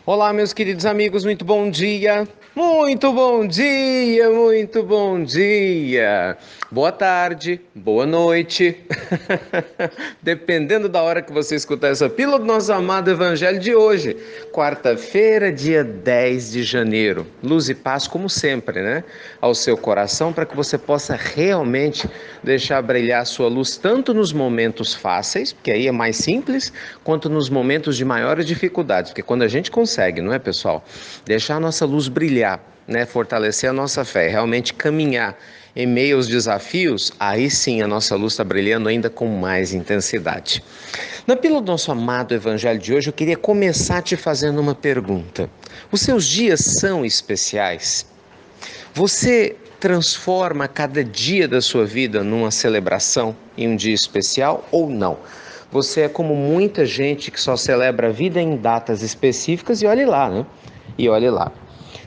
Olá, meus queridos amigos, muito bom dia. Muito bom dia, muito bom dia. Boa tarde, boa noite. Dependendo da hora que você escutar essa pílula do nosso amado evangelho de hoje, quarta-feira, dia 10 de janeiro. Luz e paz, como sempre, né? Ao seu coração, para que você possa realmente deixar brilhar a sua luz tanto nos momentos fáceis, porque aí é mais simples, quanto nos momentos de maiores dificuldades, porque quando a gente consegue, não é, pessoal, deixar a nossa luz brilhar, né, fortalecer a nossa fé, realmente caminhar em meio aos desafios, aí sim a nossa luz está brilhando ainda com mais intensidade. Na pílula do nosso amado evangelho de hoje, eu queria começar te fazendo uma pergunta. Os seus dias são especiais? Você transforma cada dia da sua vida numa celebração, em um dia especial ou não? Você é como muita gente que só celebra a vida em datas específicas e olhe lá, né? E olhe lá.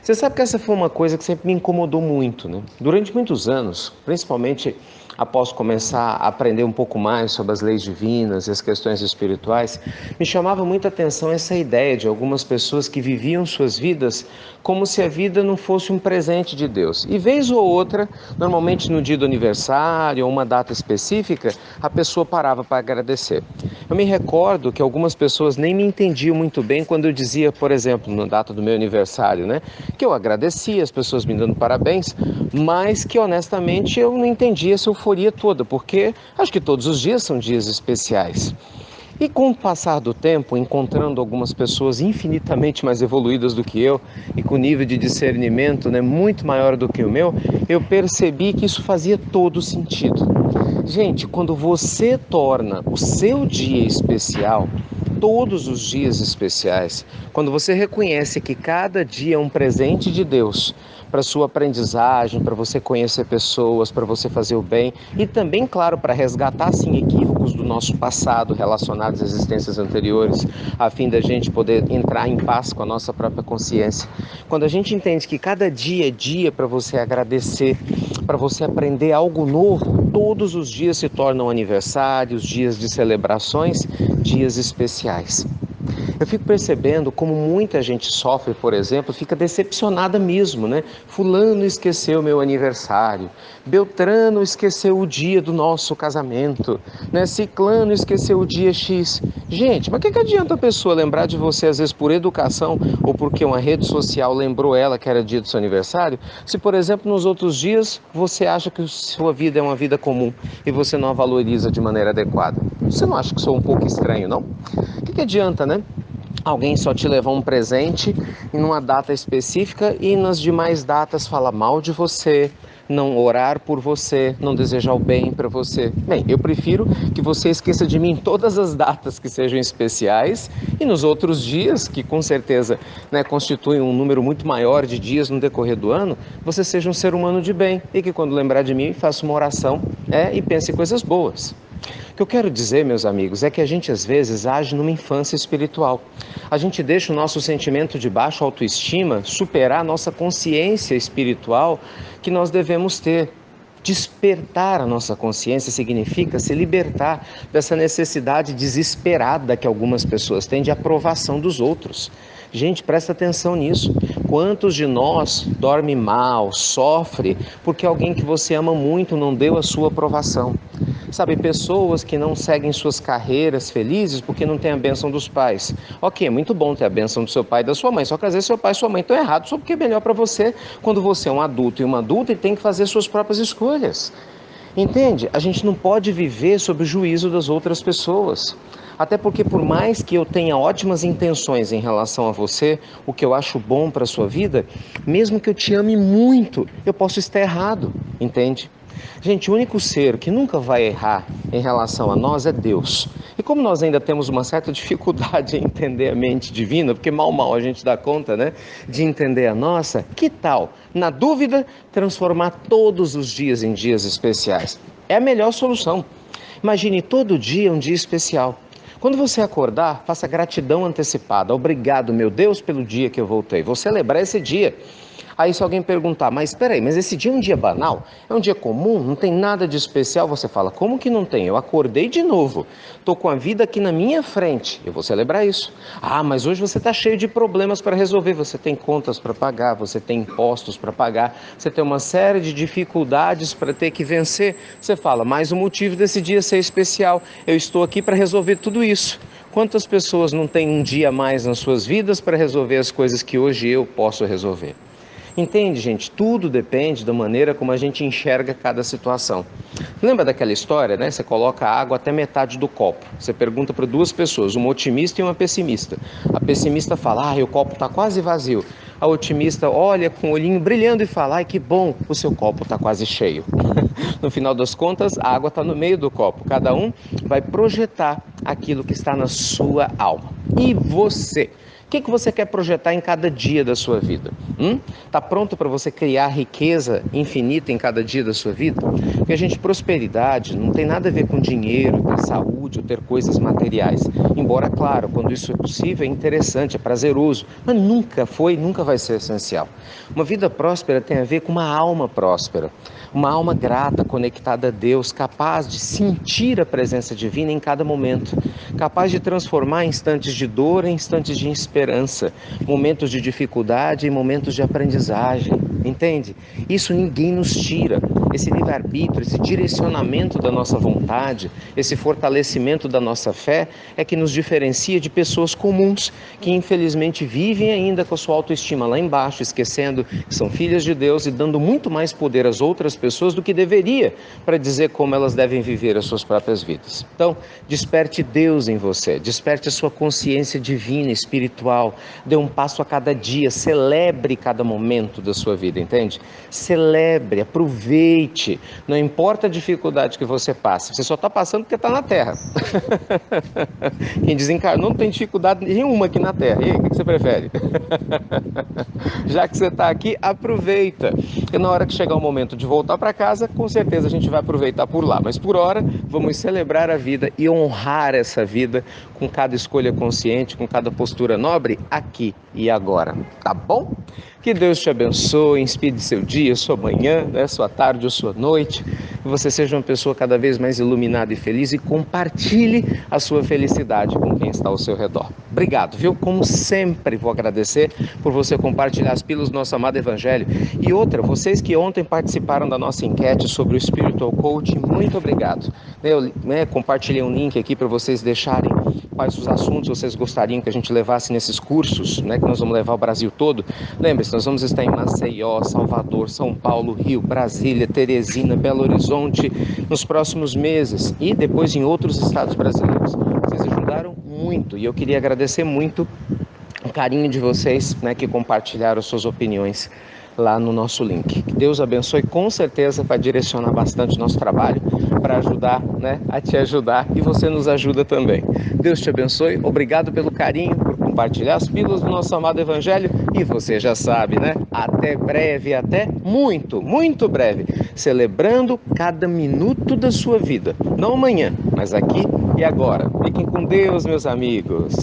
Você sabe que essa foi uma coisa que sempre me incomodou muito, né? Durante muitos anos, principalmente após começar a aprender um pouco mais sobre as leis divinas e as questões espirituais, me chamava muita atenção essa ideia de algumas pessoas que viviam suas vidas como se a vida não fosse um presente de Deus. E vez ou outra, normalmente no dia do aniversário ou uma data específica, a pessoa parava para agradecer. Eu me recordo que algumas pessoas nem me entendiam muito bem quando eu dizia, por exemplo, na data do meu aniversário, né, que eu agradecia as pessoas me dando parabéns, mas que honestamente eu não entendia essa euforia toda, porque acho que todos os dias são dias especiais. E com o passar do tempo, encontrando algumas pessoas infinitamente mais evoluídas do que eu e com nível de discernimento, né, muito maior do que o meu, eu percebi que isso fazia todo sentido. Gente, quando você torna o seu dia especial, todos os dias especiais, quando você reconhece que cada dia é um presente de Deus para sua aprendizagem, para você conhecer pessoas, para você fazer o bem e também, claro, para resgatar sim equívocos do nosso passado relacionados às existências anteriores, a fim da gente poder entrar em paz com a nossa própria consciência. Quando a gente entende que cada dia é dia para você agradecer, para você aprender algo novo, todos os dias se tornam aniversários, dias de celebrações, dias especiais. Eu fico percebendo como muita gente sofre, por exemplo, fica decepcionada mesmo, né? Fulano esqueceu meu aniversário, Beltrano esqueceu o dia do nosso casamento, né? Ciclano esqueceu o dia X. Gente, mas o que adianta a pessoa lembrar de você, às vezes por educação ou porque uma rede social lembrou ela que era dia do seu aniversário, se, por exemplo, nos outros dias você acha que sua vida é uma vida comum e você não a valoriza de maneira adequada? Você não acha que sou um pouco estranho, não? O que adianta, né? Alguém só te levar um presente em uma data específica e nas demais datas falar mal de você, não orar por você, não desejar o bem para você. Bem, eu prefiro que você esqueça de mim em todas as datas que sejam especiais e nos outros dias, que com certeza, né, constituem um número muito maior de dias no decorrer do ano, você seja um ser humano de bem e que quando lembrar de mim faça uma oração e pense em coisas boas. O que eu quero dizer, meus amigos, é que a gente às vezes age numa infância espiritual. A gente deixa o nosso sentimento de baixa autoestima superar a nossa consciência espiritual que nós devemos ter. Despertar a nossa consciência significa se libertar dessa necessidade desesperada que algumas pessoas têm de aprovação dos outros. Gente, presta atenção nisso. Quantos de nós dorme mal, sofre, porque alguém que você ama muito não deu a sua aprovação? Sabe, pessoas que não seguem suas carreiras felizes porque não têm a bênção dos pais. Ok, é muito bom ter a bênção do seu pai e da sua mãe, só que às vezes seu pai e sua mãe estão errados sobre o que é melhor para você quando você é um adulto e uma adulta e tem que fazer suas próprias escolhas. Entende? A gente não pode viver sob o juízo das outras pessoas. Até porque por mais que eu tenha ótimas intenções em relação a você, o que eu acho bom para a sua vida, mesmo que eu te ame muito, eu posso estar errado, entende? Gente, o único ser que nunca vai errar em relação a nós é Deus. E como nós ainda temos uma certa dificuldade em entender a mente divina, porque mal a gente dá conta, né, de entender a nossa, que tal, na dúvida, transformar todos os dias em dias especiais? É a melhor solução. Imagine todo dia um dia especial. Quando você acordar, faça gratidão antecipada. Obrigado, meu Deus, pelo dia que eu voltei. Vou celebrar esse dia. Aí se alguém perguntar, mas espera aí, mas esse dia é um dia banal? É um dia comum? Não tem nada de especial? Você fala, como que não tem? Eu acordei de novo, estou com a vida aqui na minha frente, eu vou celebrar isso. Ah, mas hoje você está cheio de problemas para resolver, você tem contas para pagar, você tem impostos para pagar, você tem uma série de dificuldades para ter que vencer. Você fala, mas o motivo desse dia ser especial, eu estou aqui para resolver tudo isso. Quantas pessoas não têm um dia a mais nas suas vidas para resolver as coisas que hoje eu posso resolver? Entende, gente? Tudo depende da maneira como a gente enxerga cada situação. Lembra daquela história, né? Você coloca a água até metade do copo. Você pergunta para duas pessoas, uma otimista e uma pessimista. A pessimista fala, o copo está quase vazio. A otimista olha com o olhinho brilhando e fala, ai, que bom, o seu copo está quase cheio. No final das contas, a água está no meio do copo. Cada um vai projetar aquilo que está na sua alma. E você? O que você quer projetar em cada dia da sua vida? Está pronto para você criar riqueza infinita em cada dia da sua vida? Porque, gente, prosperidade não tem nada a ver com dinheiro, ter saúde ou ter coisas materiais. Embora, claro, quando isso é possível, é interessante, é prazeroso, mas nunca foi, nunca vai ser essencial. Uma vida próspera tem a ver com uma alma próspera, uma alma grata, conectada a Deus, capaz de sentir a presença divina em cada momento, capaz de transformar instantes de dor em instantes de esperança, momentos de dificuldade em momentos de aprendizagem, entende? Isso ninguém nos tira. Esse livre-arbítrio, esse direcionamento da nossa vontade, esse fortalecimento da nossa fé é que nos diferencia de pessoas comuns que infelizmente vivem ainda com a sua autoestima lá embaixo, esquecendo que são filhas de Deus e dando muito mais poder às outras pessoas do que deveria para dizer como elas devem viver as suas próprias vidas. Então, desperte Deus em você, desperte a sua consciência divina, espiritual, dê um passo a cada dia, celebre cada momento da sua vida, entende? Celebre, aproveite, não importa a dificuldade que você passe, você só está passando porque está na Terra. Quem desencarnou não tem dificuldade nenhuma aqui na Terra. E aí, o que você prefere? Já que você está aqui, aproveita. E na hora que chegar o momento de voltar para casa, com certeza a gente vai aproveitar por lá. Mas por hora, vamos celebrar a vida e honrar essa vida com cada escolha consciente, com cada postura nobre, aqui e agora. Tá bom? Que Deus te abençoe, inspire seu dia, sua manhã, sua tarde ou sua noite. Que você seja uma pessoa cada vez mais iluminada e feliz e compartilhe a sua felicidade com quem está ao seu redor. Obrigado, viu? Como sempre, vou agradecer por você compartilhar as pílulas do nosso amado Evangelho. E outra, vocês que ontem participaram da nossa enquete sobre o Spiritual Coaching, muito obrigado. Eu compartilhei um link aqui para vocês deixarem quais os assuntos vocês gostariam que a gente levasse nesses cursos, que nós vamos levar o Brasil todo. Lembre-se, nós vamos estar em Maceió, Salvador, São Paulo, Rio, Brasília, Teresina, Belo Horizonte nos próximos meses e depois em outros estados brasileiros. Vocês ajudaram muito e eu queria agradecer muito o carinho de vocês, que compartilharam suas opiniões lá no nosso link. Que Deus abençoe, com certeza vai direcionar bastante o nosso trabalho para ajudar, a te ajudar, e você nos ajuda também. Deus te abençoe, obrigado pelo carinho, por compartilhar as pílulas do nosso amado Evangelho, e você já sabe, até breve, até muito, muito breve, celebrando cada minuto da sua vida, não amanhã, mas aqui e agora. Fiquem com Deus, meus amigos.